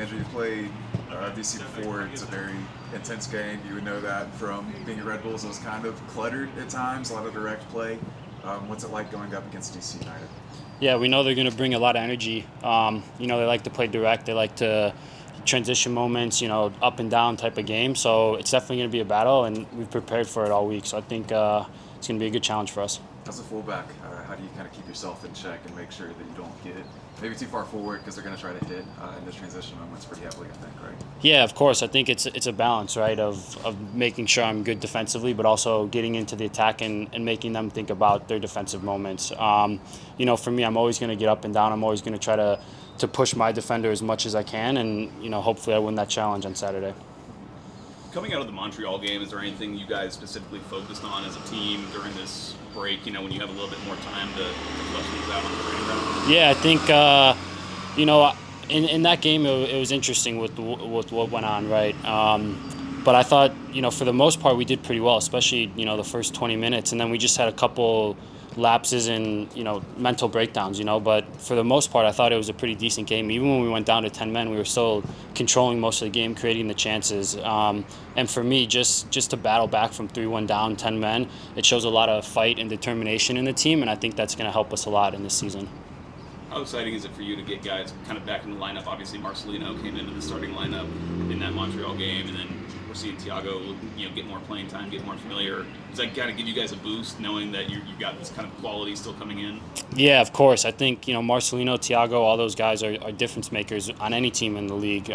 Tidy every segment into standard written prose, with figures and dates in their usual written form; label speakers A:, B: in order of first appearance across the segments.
A: Andrew, you played DC before. It's a very intense game. You would know that from being at Red Bulls. It was kind of cluttered at times, a lot of direct play. What's it like going up against DC United?
B: Yeah, we know they're going to bring a lot of energy. They like to play direct. They like to transition moments, up and down type of game. So it's definitely going to be a battle, and we've prepared for it all week. So I think it's going to be a good challenge for us.
A: As a fullback, how do you kind of keep yourself in check and make sure that you don't get maybe too far forward because they're going to try to hit in the transition moments pretty heavily, I think, right?
B: Yeah, of course. I think it's a balance, right, of making sure I'm good defensively, but also getting into the attack and making them think about their defensive moments. For me, I'm always going to get up and down. I'm always going to try to push my defender as much as I can, and hopefully I win that challenge on Saturday.
C: Coming out of the Montreal game, is there anything you guys specifically focused on as a team during this break, when you have a little bit more time to flush things out on the training ground?
B: Yeah, I think, in that game it was interesting with what went on, right? But I thought, for the most part we did pretty well, especially, the first 20 minutes. And then we just had a couple lapses and, mental breakdowns, but for the most part I thought it was a pretty decent game. Even when we went down to 10 men, we were still controlling most of the game, creating the chances. And for me, just to battle back from 3-1 down, 10 men, it shows a lot of fight and determination in the team, and I think that's going to help us a lot in this season.
C: How exciting is it for you to get guys kind of back in the lineup? Obviously, Marcelino came into the starting lineup in that Montreal game, and then we're seeing Thiago, get more playing time, get more familiar. Does that kind of give you guys a boost, knowing that you've got this kind of quality still coming in?
B: Yeah, of course. I think, Marcelino, Thiago, all those guys are difference makers on any team in the league.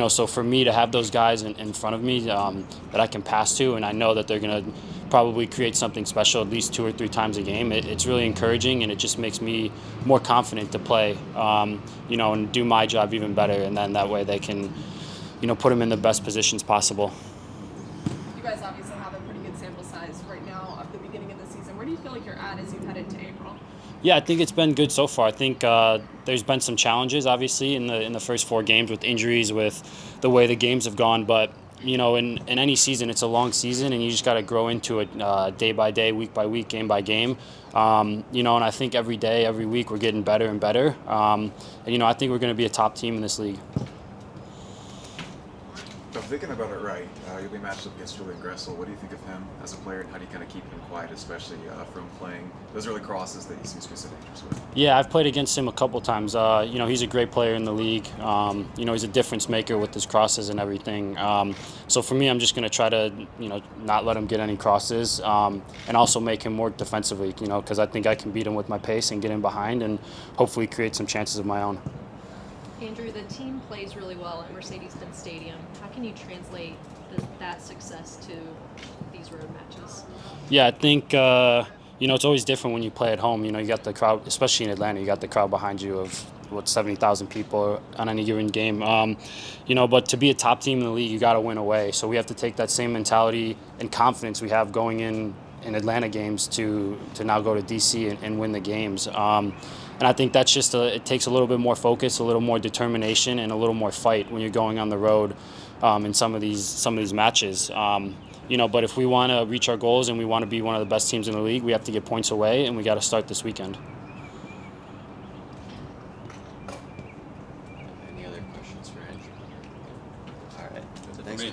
B: So for me to have those guys in front of me that I can pass to, and I know that they're going to probably create something special at least 2 or 3 times a game, it's really encouraging, and it just makes me more confident to play, and do my job even better, and then that way they can, put them in the best positions possible.
D: You guys obviously have a pretty good sample size right now of the beginning of the season. Where do you feel like you're at as you head into April?
B: Yeah, I think it's been good so far. I think there's been some challenges, obviously, in the first 4 games with injuries, with the way the games have gone. But, in any season, it's a long season, and you just got to grow into it day by day, week by week, game by game. And I think every day, every week, we're getting better and better. I think we're going to be a top team in this league.
A: So thinking about it right, you'll be matched up against Julian Gressel. What do you think of him as a player, and how do you kind of keep him quiet, especially from playing those early crosses that he seems to be so dangerous with?
B: Yeah, I've played against him a couple times. He's a great player in the league. He's a difference maker with his crosses and everything. So for me, I'm just going to try to, not let him get any crosses, and also make him work defensively, because I think I can beat him with my pace and get him behind and hopefully create some chances of my own.
E: Andrew, the team plays really well at Mercedes-Benz Stadium. How can you translate that success to these road matches?
B: Yeah, I think, it's always different when you play at home. You got the crowd, especially in Atlanta, you got the crowd behind you of, 70,000 people on any given game. But to be a top team in the league, you got to win away. So we have to take that same mentality and confidence we have going in Atlanta games to now go to DC and win the games. And I think that's just it takes a little bit more focus, a little more determination, and a little more fight when you're going on the road in some of these matches. But if we want to reach our goals and we want to be one of the best teams in the league, we have to get points away, and we got to start this weekend.
F: Any other questions for Andrew? All right.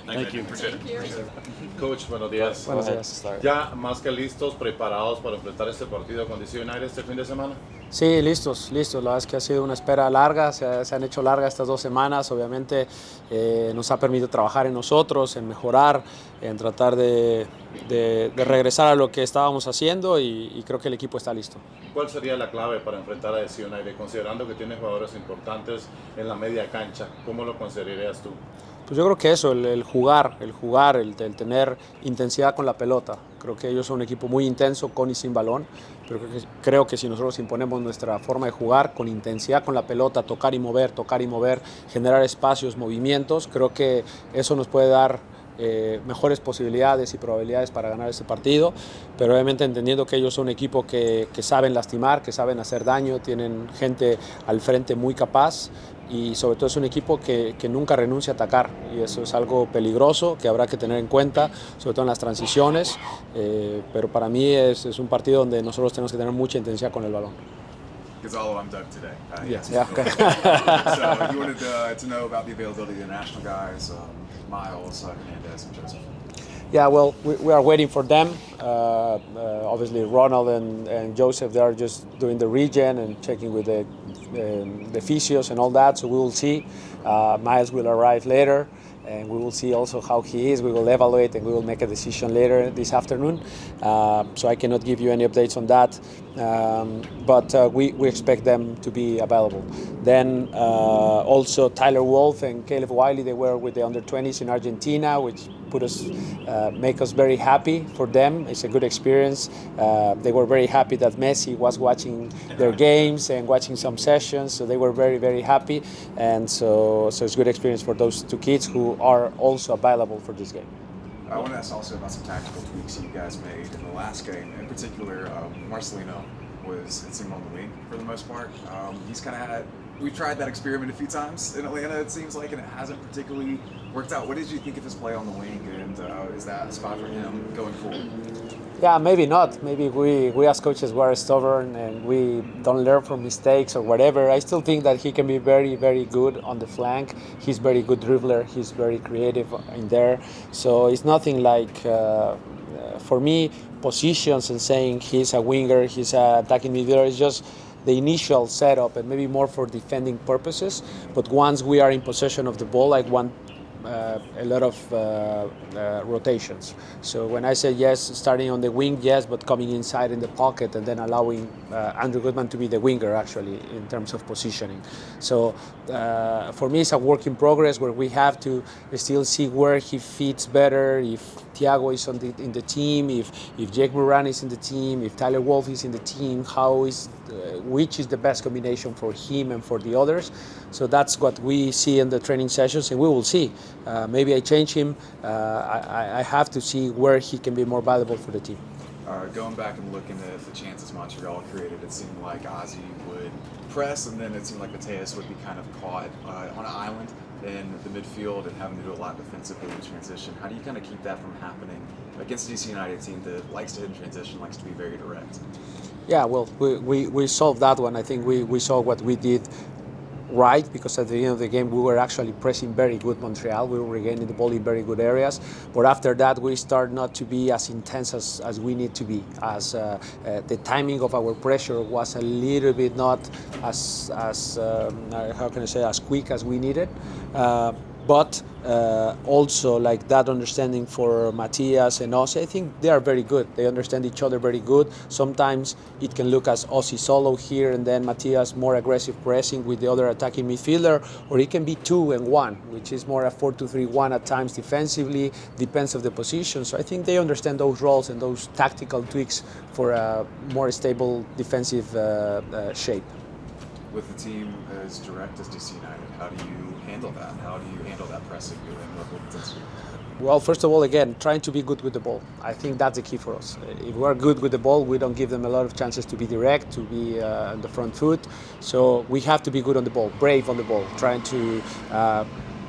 B: Thank you.
C: Appreciate it.
G: Coach, buenos días.
B: Buenos días.
G: ¿Ya más que listos, preparados para enfrentar este partido con DC United este fin de semana?
H: Sí, listos. La verdad es que ha sido una espera larga, se han hecho largas estas 2 semanas. Obviamente nos ha permitido trabajar en nosotros, en mejorar, en tratar de regresar a lo que estábamos haciendo y creo que el equipo está listo.
G: ¿Cuál sería la clave para enfrentar a DC United, considerando que tiene jugadores importantes en la media cancha? ¿Cómo lo considerarías tú?
H: Pues yo creo que eso, el jugar, el tener intensidad con la pelota. Creo que ellos son un equipo muy intenso con y sin balón, pero creo que si nosotros imponemos nuestra forma de jugar con intensidad con la pelota, tocar y mover, generar espacios, movimientos, creo que eso nos puede dar mejores posibilidades y probabilidades para ganar este partido, pero obviamente entendiendo que ellos son un equipo que saben lastimar, que saben hacer daño, tienen gente al frente muy capaz y sobre todo es un equipo que nunca renuncia a atacar y eso es algo peligroso que habrá que tener en cuenta, sobre todo en las transiciones, pero para mí es un partido donde nosotros tenemos que tener mucha intensidad con el balón.
A: Gonzalo, I'm Doug today.
H: Yes. Yeah. Okay.
A: So you wanted to know about the availability of the international guys, Miles, Hernandez, and Joseph.
H: Yeah, well, we are waiting for them. Obviously, Ronald and Joseph, they are just doing the regen and checking with the physios and all that, so we will see. Miles will arrive later, and we will see also how he is. We will evaluate and we will make a decision later this afternoon. So I cannot give you any updates on that, but we expect them to be available. Then also Tyler Wolf and Caleb Wiley, they were with the under-20s in Argentina, which make us very happy for them. It's a good experience. They were very happy that Messi was watching their games and watching some sessions, so they were very, very happy. And so it's a good experience for those two kids who are also available for this game.
A: I want to ask also about some tactical tweaks you guys made in the last game. In particular, Marcelino was, it seemed, on the wing for the most part. He's kind of had, we've tried that experiment a few times in Atlanta, it seems like, and it hasn't particularly worked out. What did you think of his play on the wing, and is that a spot for him going forward?
H: Yeah, maybe not. Maybe we as coaches were stubborn and we don't learn from mistakes or whatever. I still think that he can be very, very good on the flank. He's very good dribbler. He's very creative in there. So it's nothing like, for me, positions and saying he's a winger, he's an attacking midfielder. It's just the initial setup and maybe more for defending purposes. But once we are in possession of the ball, I want a lot of rotations. So when I say yes, starting on the wing, yes, but coming inside in the pocket and then allowing Andrew Gutman to be the winger actually in terms of positioning. So for me, it's a work in progress where we have to still see where he fits better, if Thiago is in the team, if Jake Moran is in the team, if Tyler Wolf is in the team, which is the best combination for him and for the others. So that's what we see in the training sessions, and we will see. Maybe I change him. I have to see where he can be more valuable for the team.
A: Going back and looking at the chances Montreal created, it seemed like Ozzy would press, and then it seemed like Mateus would be kind of caught on an island in the midfield and having to do a lot defensively in transition. How do you kind of keep that from happening against a DC United team that likes to hit in transition, likes to be very direct?
H: Yeah, well, we solved that one. I think we saw what we did right, because at the end of the game we were actually pressing very good Montreal. We were regaining the ball in very good areas, but after that we start not to be as intense as we need to be, as the timing of our pressure was a little bit not as how can I say, as quick as we needed. But also like that understanding for Matias and Ossie, I think they are very good. They understand each other very good. Sometimes it can look as Ossie solo here and then Matias more aggressive pressing with the other attacking midfielder, or it can be 2 and 1, which is more a 4-2-3-1 at times defensively, depends of the position. So I think they understand those roles and those tactical tweaks for a more stable defensive shape.
A: With the team as direct as DC United, how do you handle that? How do you handle that pressing and level of intensity?
H: Well, first of all, again, trying to be good with the ball. I think that's the key for us. If we're good with the ball, we don't give them a lot of chances to be direct, to be on the front foot. So we have to be good on the ball, brave on the ball, trying to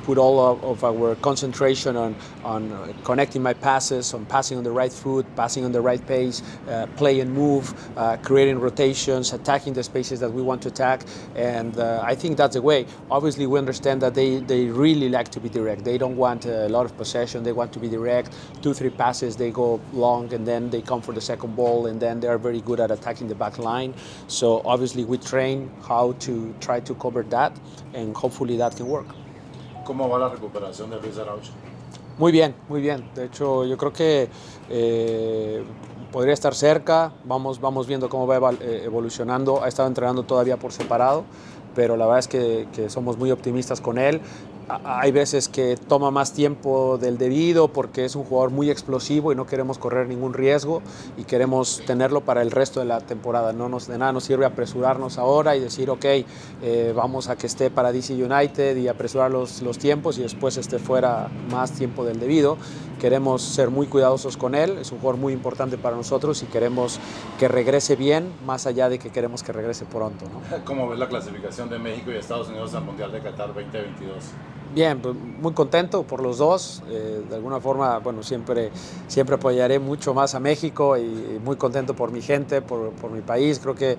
H: put all of our concentration on connecting my passes, on passing on the right foot, passing on the right pace, play and move, creating rotations, attacking the spaces that we want to attack. And I think that's the way. Obviously, we understand that they really like to be direct. They don't want a lot of possession. They want to be direct. 2-3 passes, they go long, and then they come for the second ball, and then they are very good at attacking the back line. So obviously, we train how to try to cover that, and hopefully that can work.
G: ¿Cómo va la recuperación de Luis Araujo?
H: Muy bien, muy bien. De hecho, yo creo que podría estar cerca. Vamos viendo cómo va evolucionando. Ha estado entrenando todavía por separado, pero la verdad es que somos muy optimistas con él. Hay veces que toma más tiempo del debido porque es un jugador muy explosivo y no queremos correr ningún riesgo y queremos tenerlo para el resto de la temporada. De nada nos sirve apresurarnos ahora y decir, ok, vamos a que esté para DC United y apresurar los tiempos y después esté fuera más tiempo del debido. Queremos ser muy cuidadosos con él, es un jugador muy importante para nosotros y queremos que regrese bien, más allá de que queremos que regrese pronto, ¿no?
G: ¿Cómo ves la clasificación de México y Estados Unidos al Mundial de Qatar 2022?
H: Bien, pues muy contento por los dos. De alguna forma, bueno, siempre apoyaré mucho más a México y muy contento por mi gente, por mi país. Creo que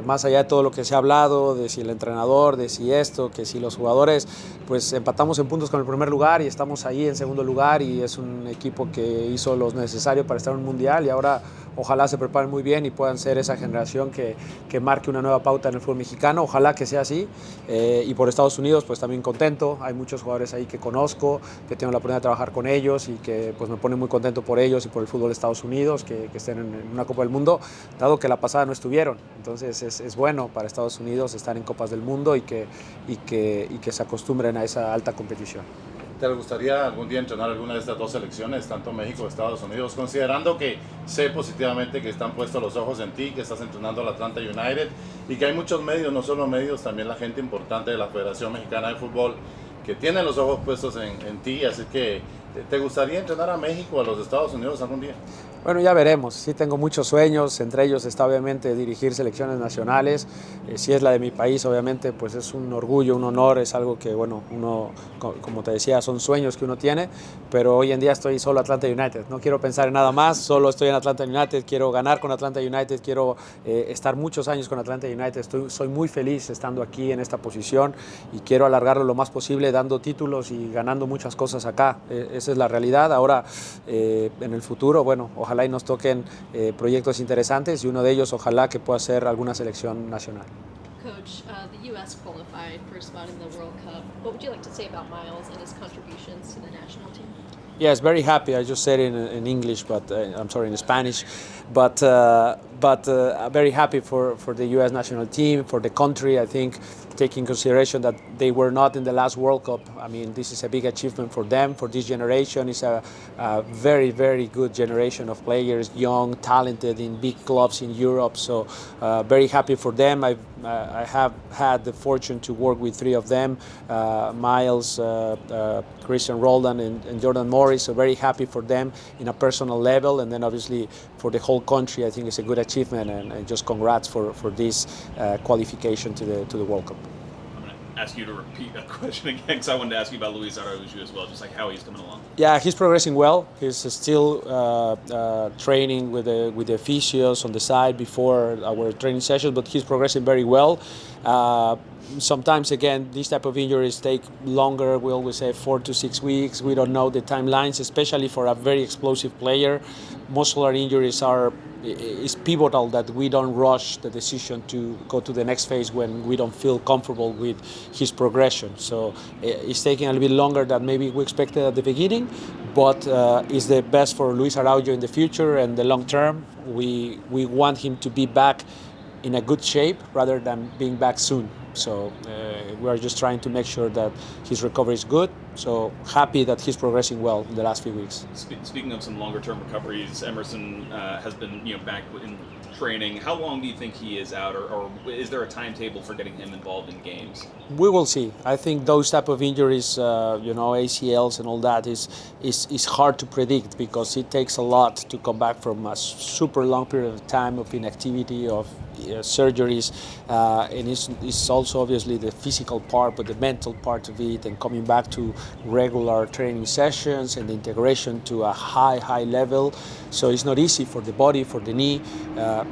H: más allá de todo lo que se ha hablado, de si el entrenador, de si esto, que si los jugadores, pues empatamos en puntos con el primer lugar y estamos ahí en segundo lugar y es un equipo que hizo lo necesario para estar en un mundial y ahora ojalá se preparen muy bien y puedan ser esa generación que marque una nueva pauta en el fútbol mexicano. Ojalá que sea así. Y por Estados Unidos, pues también contento. Hay muchos jugadores ahí que conozco, que tengo la oportunidad de trabajar con ellos y que pues me pone muy contento por ellos y por el fútbol de Estados Unidos, que estén en una Copa del Mundo, dado que la pasada no estuvieron. Entonces es bueno para Estados Unidos estar en Copas del Mundo y que se acostumbren a esa alta competición.
G: ¿Te gustaría algún día entrenar alguna de estas dos selecciones, tanto México o Estados Unidos, considerando que sé positivamente que están puestos los ojos en ti, que estás entrenando al Atlanta United y que hay muchos medios, no solo medios, también la gente importante de la Federación Mexicana de Fútbol que tienen los ojos puestos en ti, así que ¿te gustaría entrenar a México o a los Estados Unidos algún día?
H: Bueno, ya veremos. Sí tengo muchos sueños, entre ellos está obviamente dirigir selecciones nacionales. Si es la de mi país, obviamente, pues es un orgullo, un honor, es algo que, bueno, uno, como te decía, son sueños que uno tiene, pero hoy en día estoy solo Atlanta United. No quiero pensar en nada más, solo estoy en Atlanta United, quiero ganar con Atlanta United, quiero estar muchos años con Atlanta United. Soy muy feliz estando aquí en esta posición y quiero alargarlo lo más posible, dando títulos y ganando muchas cosas acá. Esa es la realidad. Ahora, en el futuro, bueno, ojalá y nos toquen proyectos interesantes y uno de ellos ojalá que pueda ser alguna selección nacional.
E: Coach, the U.S. qualified for a spot in the World Cup. What would you like to say about Miles and his contributions to the national team?
H: Yes, very happy. I just said it in English, but I'm sorry, in Spanish. But very happy for the U.S. national team, for the country. I think taking consideration that they were not in the last World Cup. I mean, this is a big achievement for them, for this generation. It's a very, very good generation of players, young, talented, in big clubs in Europe. So very happy for them. I have had the fortune to work with three of them, Miles, Christian Roldan, and Jordan Morris. So very happy for them in a personal level. And then obviously for the whole country, I think it's a good achievement. And just congrats for this qualification to the World Cup.
C: I'm going to ask you to repeat that question again because I wanted to ask you about Luis Araujo as well, just like how he's coming along.
H: Yeah, he's progressing well. He's still training with the physios on the side before our training sessions, but he's progressing very well. Sometimes, again, these type of injuries take longer. We always say 4 to 6 weeks. We don't know the timelines, especially for a very explosive player. Muscular injuries it's pivotal that we don't rush the decision to go to the next phase when we don't feel comfortable with his progression. So it's taking a little bit longer than maybe we expected at the beginning, but it's the best for Luis Araujo in the future and the long term. We want him to be back in a good shape rather than being back soon. So we are just trying to make sure that his recovery is good. So happy that he's progressing well in the last few weeks.
C: Speaking of some longer-term recoveries, Emerson has been back in training. How long do you think he is out, or is there a timetable for getting him involved in games?
H: We will see. I think those type of injuries, ACLs and all that, is hard to predict because it takes a lot to come back from a super long period of time of inactivity, of surgeries, and it's also obviously the physical part, but the mental part of it, and coming back to regular training sessions and the integration to a high level. So it's not easy for the body, for the knee.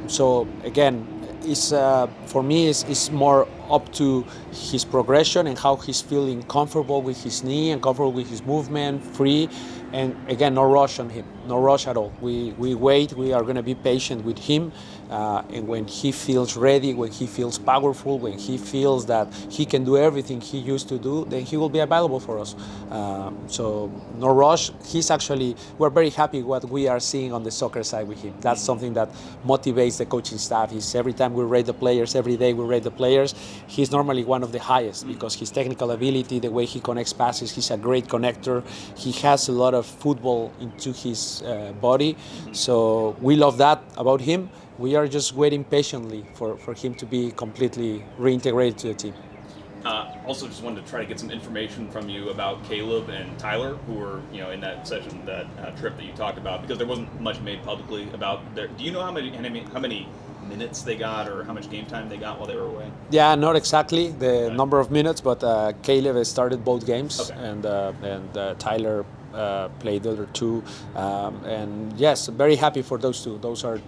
H: So again, it's for me it's more up to his progression and how he's feeling comfortable with his knee and comfortable with his movement, free. And again, no rush on him, no rush at all. We wait, we are going to be patient with him. And when he feels ready, when he feels powerful, when he feels that he can do everything he used to do, then he will be available for us. So no rush. We're very happy what we are seeing on the soccer side with him. That's something that motivates the coaching staff. Every time we rate the players, every day we rate the players, he's normally one of the highest because his technical ability, the way he connects passes, he's a great connector. He has a lot of football into his body. So we love that about him. We are just waiting patiently for him to be completely reintegrated to the team.
C: Also, just wanted to try to get some information from you about Caleb and Tyler, who were in that session, that trip that you talked about, because there wasn't much made publicly about their. Do you know how many minutes they got or how much game time they got while they were away?
H: Yeah, not exactly the number of minutes, but Caleb has started both games,
C: Okay.
H: and Tyler played the other two, and yes, very happy for those two. Those are,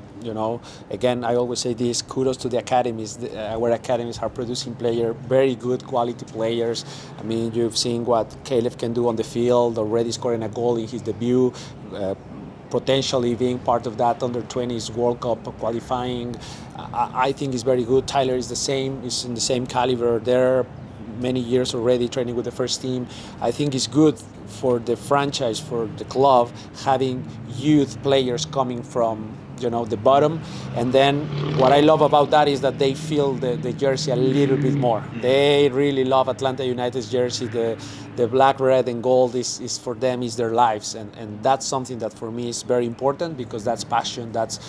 H: again, I always say this: kudos to the academies. Our academies are producing players, very good quality players. I mean, you've seen what Caleb can do on the field, already scoring a goal in his debut. Potentially being part of that under-20s World Cup qualifying, I think is very good. Tyler is the same; he's in the same caliber. There, many years already training with the first team. I think it's good for the franchise, for the club, having youth players coming from the bottom. And then what I love about that is that they feel the jersey a little bit more. They really love Atlanta United's jersey. The black, red, and gold is for them, is their lives, and that's something that for me is very important, because that's passion. That's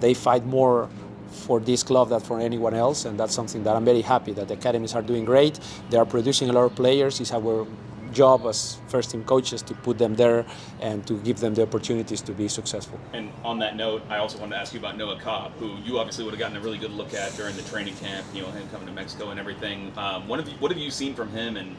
H: they fight more for this club than for anyone else, and that's something that I'm very happy that the academies are doing great. They are producing a lot of players. It's our job as first team coaches to put them there and to give them the opportunities to be successful.
C: And on that note, I also wanted to ask you about Noah Cobb, who you obviously would have gotten a really good look at during the training camp, him coming to Mexico and everything. What have you seen from him, and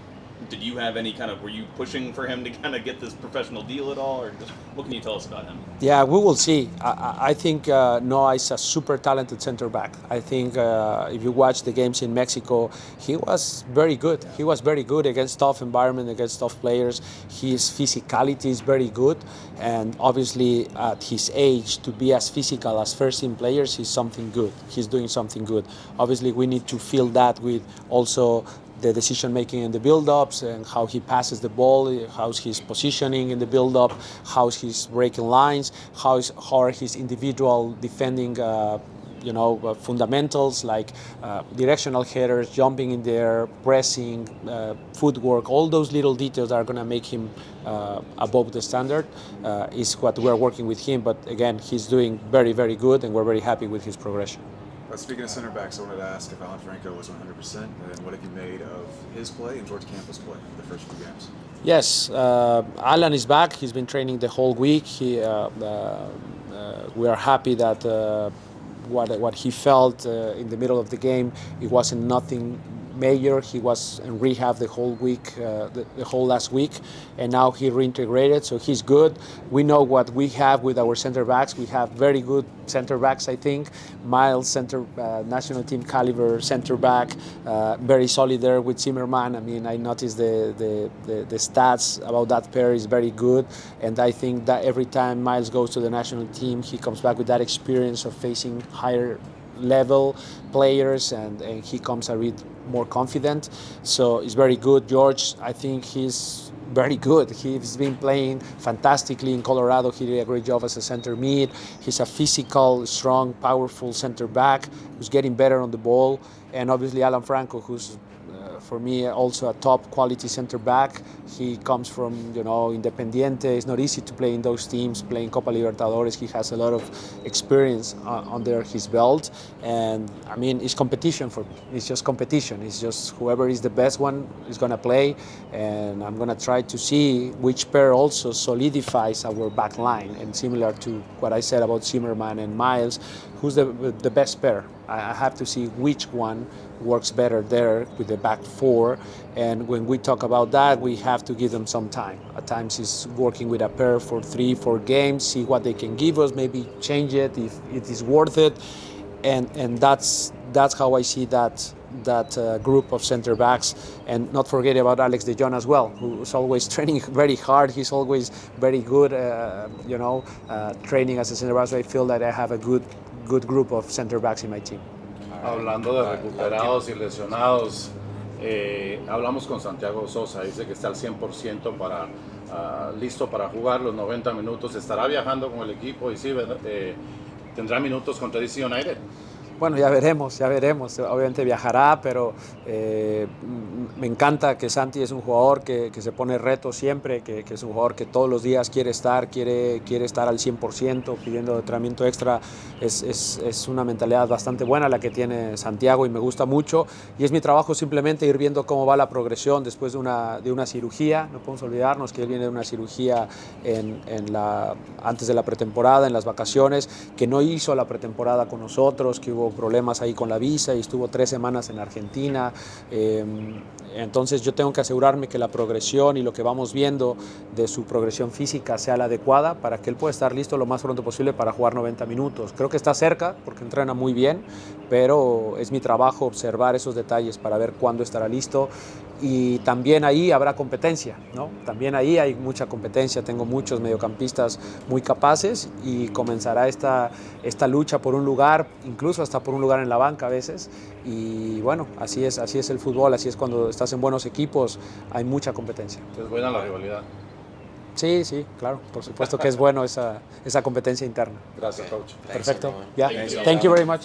C: did you have any were you pushing for him to kind of get this professional deal at all, or just what can you tell us about him?
H: Yeah, we will see. I think Noah is a super talented center back. I think if you watch the games in Mexico, he was very good. He was very good against tough environment, against tough players. His physicality is very good, and obviously at his age, to be as physical as first team players is something good. He's doing something good. Obviously, we need to fill that with also the decision making in the build-ups and how he passes the ball, how's his positioning in the build-up, how's his breaking lines, how are his individual defending fundamentals like directional headers, jumping in there, pressing, footwork. All those little details are going to make him above the standard is what we're working with him. But again, he's doing very, very good, and we're very happy with his progression.
A: Speaking of center backs, I wanted to ask if Alan Franco was 100%, and then what have you made of his play and George Campbell's play the first few games?
H: Yes, Alan is back. He's been training the whole week. We are happy that what he felt in the middle of the game, it wasn't nothing major. He was in rehab the whole week, the whole last week, and now he reintegrated, so he's good. We know what we have with our center backs. We have very good center backs, I think. Miles, national team caliber center back, very solid there with Zimmerman. I mean, I noticed the stats about that pair is very good, and I think that every time Miles goes to the national team, he comes back with that experience of facing higher level players, and he comes a bit more confident, so it's very good. George, I think he's very good. He's been playing fantastically in Colorado. He did a great job as a center mid. He's a physical, strong, powerful center back who's getting better on the ball, and obviously Alan Franco, who's for me also a top quality center back. He comes from Independiente. It's not easy to play in those teams, playing Copa Libertadores. He has a lot of experience under his belt, and I mean, it's competition for me. It's just competition. It's just whoever is the best one is going to play, and I'm going to try to see which pair also solidifies our back line, and similar to what I said about Zimmerman and Miles, who's the best pair. I have to see which one works better there with the back four, and when we talk about that, we have to give them some time. At times it's working with a pair for 3-4 games, see what they can give us, maybe change it if it is worth it, and that's how I see that group of center backs. And not forget about Alex De Jong as well, who's always training very hard. He's always very good, training as a center back. So I feel that I have a good group of center backs in my team.
G: Hablando de recuperados y lesionados, hablamos con Santiago Sosa, dice que está al 100% listo para jugar los 90 minutos, estará viajando con el equipo y sí, tendrá minutos contra DC United.
H: Bueno, ya veremos, obviamente viajará, pero me encanta que Santi es un jugador que se pone retos siempre, que es un jugador que todos los días quiere estar al 100%, pidiendo entrenamiento extra. Es una mentalidad bastante buena la que tiene Santiago y me gusta mucho, y es mi trabajo simplemente ir viendo cómo va la progresión después de una cirugía. No podemos olvidarnos que él viene de una cirugía antes de la pretemporada, en las vacaciones, que no hizo la pretemporada con nosotros, que hubo tuvo problemas ahí con la visa y estuvo 3 semanas en Argentina. Entonces yo tengo que asegurarme que la progresión y lo que vamos viendo de su progresión física sea la adecuada para que él pueda estar listo lo más pronto posible para jugar 90 minutos. Creo que está cerca porque entrena muy bien, pero es mi trabajo observar esos detalles para ver cuándo estará listo. Y también ahí habrá competencia, ¿no? También ahí hay mucha competencia, tengo muchos mediocampistas muy capaces y comenzará esta lucha por un lugar, incluso hasta por un lugar en la banca a veces. Y bueno, así es el fútbol, así es cuando estás en buenos equipos, hay mucha competencia.
G: Es buena la rivalidad.
H: Sí, claro, por supuesto que es bueno esa competencia interna.
G: Gracias, coach.
H: Perfecto.
F: everyone.
H: Yeah.
C: Thank you.
H: Thank you very much.